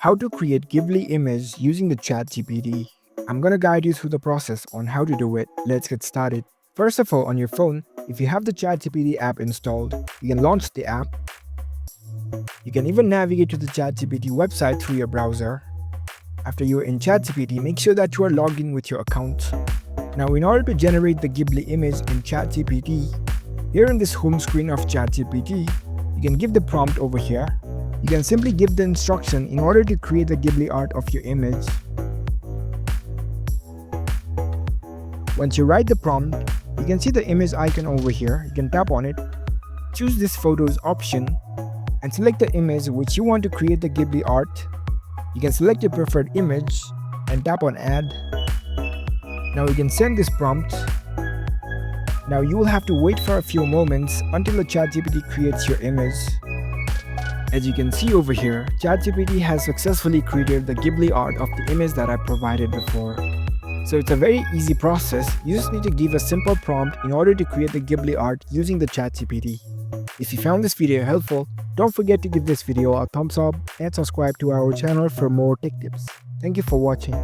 How to create Ghibli image using the ChatGPT. I'm gonna guide you through the process on how to do it. Let's get started. First of all, on your phone, if you have the ChatGPT app installed, you can launch the app. You can even navigate to the ChatGPT website through your browser. After you're in ChatGPT, make sure that you are logged in with your account. Now, in order to generate the Ghibli image in ChatGPT, here in this home screen of ChatGPT, you can give the prompt over here. You can simply give the instruction in order to create the Ghibli art of your image. Once you write the prompt, you can see the image icon over here. You can tap on it, choose this photos option, and select the image which you want to create the Ghibli art. You can select your preferred image and tap on add. Now you can send this prompt. Now you will have to wait for a few moments until the ChatGPT creates your image. As you can see over here, ChatGPT has successfully created the Ghibli art of the image that I provided before. So it's a very easy process. You just need to give a simple prompt in order to create the Ghibli art using the ChatGPT. If you found this video helpful, don't forget to give this video a thumbs up and subscribe to our channel for more tech tips. Thank you for watching.